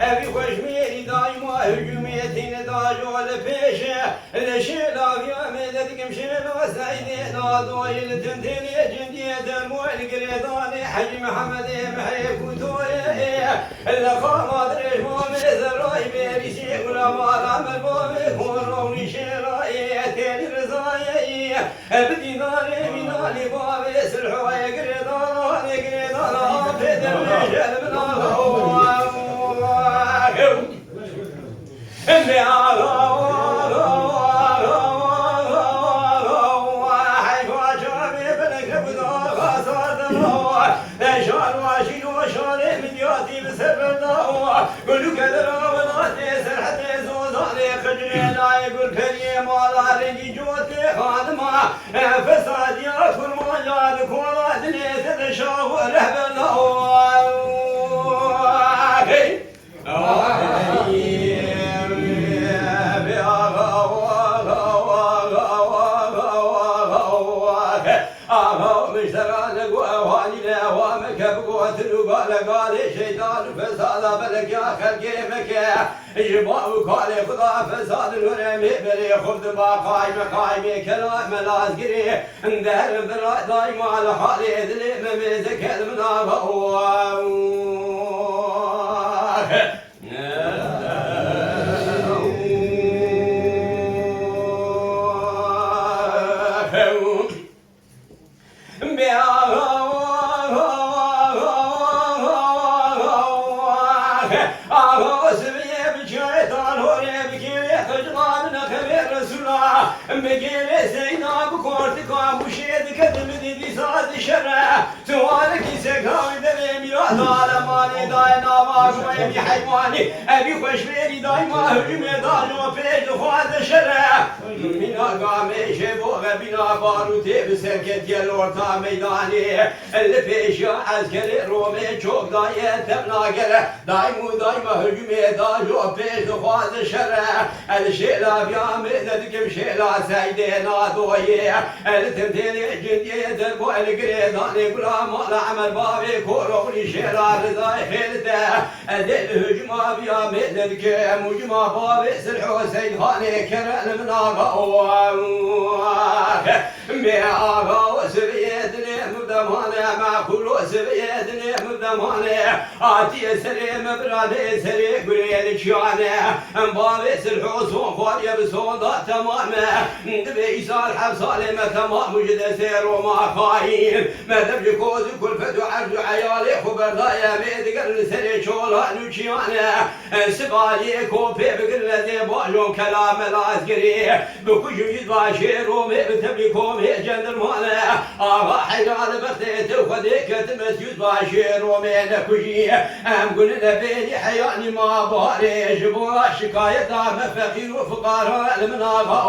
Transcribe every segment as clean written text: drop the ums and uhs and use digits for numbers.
أبي خشميري دايما هجوميتين داجول بيشه الشيلا في عمدتك مشينا سعيدين ضويل تنتين جندية المويل قريضاني حج محمد محيك وتويه اللقاء ما دريش مومي زراي بيري شيخ ولا مالا ملبومي كوروني شيراي تاني رزاي بدي ناري منالي بابي سلحوي قريضاني قريضاني في دريش المنالو فساد ياكل مالك ولا دنيا تشاور قال شيطان فساد بلك يا خلقي مكة جباء وقال خدا فساد الورمي بري خفض باقاي مقايمي كلام لازقري اندهر برا دايما لحالي ذلي مميزك المنابه بقيل سينا بكورتك ومشيدك دمدي دي صاد الشرع سوالك يسكاوي دمي ميراد على مالي داينا ماشوي بحيواني ابي خشميري دايما هجمي دانو فيج خواد الشرع من اقامي شبوغ بنا باروتي بسركت يلورتا ميداني اللي فيش عسكري رومي چوك داية تبناقر دايمو دايما هجمي دانو فيج خواد الشرع الشيلا بيامي ددكم شيلا سيدنا دويه التنتين جندية دربو القريضاني قلا مالا عمل بابي كوروني شيرا رضاي خيلته الدل هجما بيا مددك مجما بابي سلحو سيد خاني كرل مناغا بياغا وسبيدني مبدماني ما كلو سبيدني مبدماني آتي سليم برادي سري قريد شاني بابي سلحو صون خوالي بصون دا تمامه بإيصال حب صالمة تمام وجد سير وما خاين ما تبجي كوز كل فتو عرض عيالي خبر ضايا ميد قرن سري شولها نوشيانا سبالي كوبي بقل زي باجون كلام العسكري بكجم يدباشير ومي بتبلي كومي جندر مانا آغا حيران بختيت وخديك تمس يدباشير ومي نكجي ام قلنا بيني حياني ما باري جبوا شكاية دام فقير وفقراء المناغا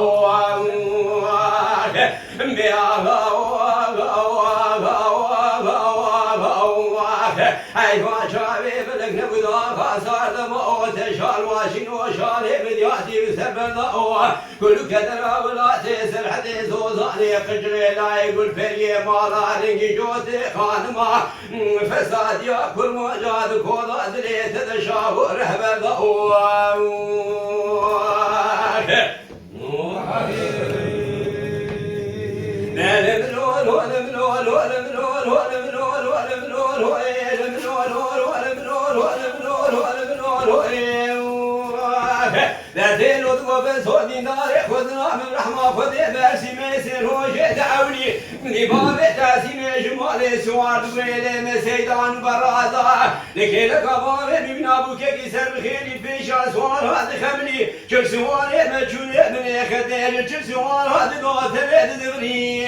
حيوان شعبي بدك نبدا خاصار دموت شال واشين وشالي بدياتي بسبب كل كدر ولا تسر حديث وزاني قجري لا يقول فري مالا رنجي جوتي خانما فساد ياكل مجاد كولا دليت تشاور هبدا لا تلوت وبسود نار خذنا من رحمة خذي باسي ميسر وجه دعوني لباب تاسي جمالي سوار دويلي مسيدان برازا لكي لك أبابي من أبوك كسر بخيري في شاسوار هذا خمني كل سواري مجهول من يخدر كل سوار هذا قاتل دبري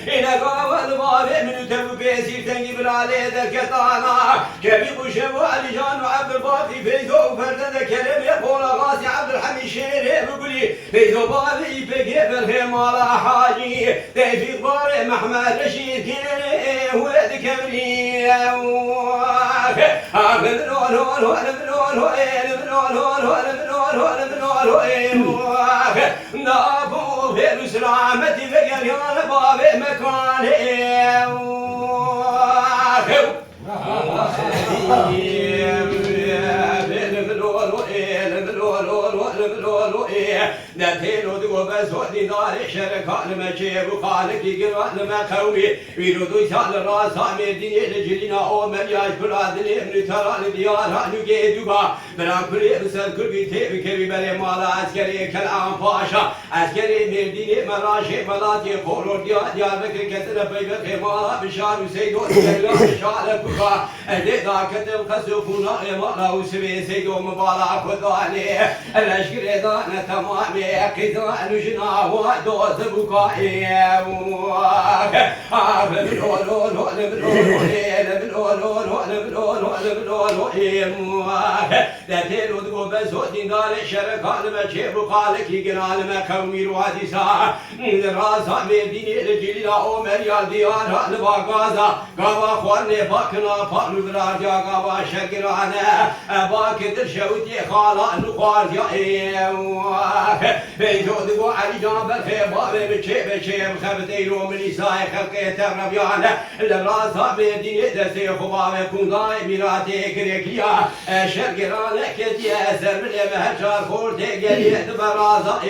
إلى قابل بابي من تبوك يسير تنجيب العلي ذاك طانا كبير وشبوال جان وعبد الباقي فيزو فرد كلم يقول غازي عبد الحميد شيري بقولي فيزو بابي بقيب الخيم على حاجي تيفيق باري محمد رشيد كيري ولد كبري نابو في سلامتي فقال يا بابي مكاني نتيلو دو بزودي داري شركان ما جيبو خالك يقرأ ما قومي ويردو يسال الراس عميدين لجلنا او ملياش برادني من ترى ديارها نجي دوبا بلا كل بسال كل بيتي بكبي بلي مالا عسكري كلام باشا عسكري مرديني مراشي ملاتي قولو ديار بكر كتر بيبك مالا بشار وسيدو سيلا بشار بكا ادي ذاك تبخسفونا مالا وسبي سيدو مبالا خذاني الاشكري دانا تمامي كذا نجنا ودوز بكائي دتيلو دو بزودي دار شركان ما جيب قالك يقران ما كومي روادي ساعة راسا مدينة الجليل او مريال ديار الباقازا قاوا خواني باكنا فانو براجا قاوا شكرانا باكدر شوتي خالا نخوار جائي بيجود بو علي جنب الخيبار بشي خبتيرو من إساء خلقه تربيان لراسا مدينة دسي خباب كون داي ميراتي كريكيا شرقران كتي أسر من مهجار خورتي قليت برازا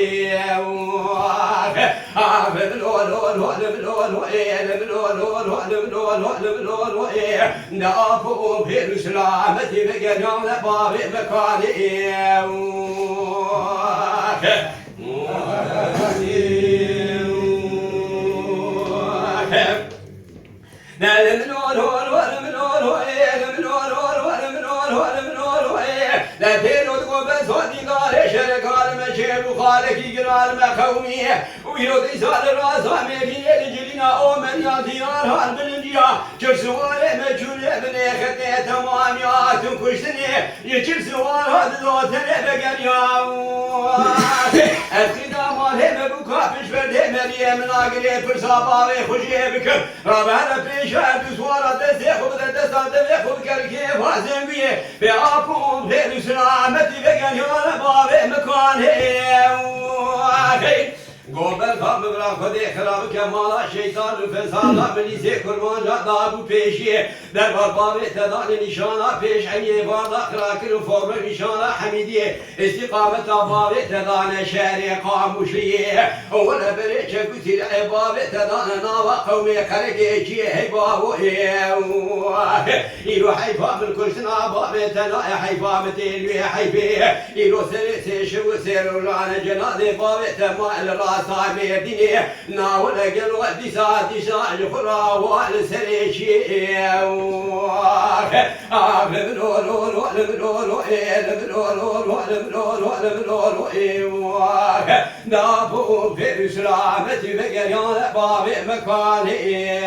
نافو في السلامة بقريان بابي مكاني لا تيرو بس ودي قال شركال ما شيب خالك يقرال ما قومي ويرد يسال الراس مدينة الجلينا او من يديار هالبلنديا جرسوال مجهول من يخدي تمام يا تنكشتني يجر سوال هذا ذات بقريا الخدام عليه بكا فيش فرده مريم ناقري فرصابا وخشي بك ربنا فيش سوال دسخ وبدا دسال دخ كركي وازنبيه بأقوم في سلامتي بقى يا بابي مكاني قبل خام برا خدي خراب كمالا شيطان فسالا بليسي كرمان دابو بيشي در بابي تدان نشانا بيش عيني باردا خراكر فور نشانا حميدي استقامة بابي تدان شاري قاموشي ولا بريش كتير بابي تدان ناوا قومي خرقي جي هيباو يرو حيفا من كرسنا بابي تدان حيفا متين حيفي يرو سرسي شو سيرو لانا جنادي بابي تما الراس صاحبي الدنيا ناول قل وديسا الخرا والسريشي نابو في سلامتي بقى يا بابي مكاني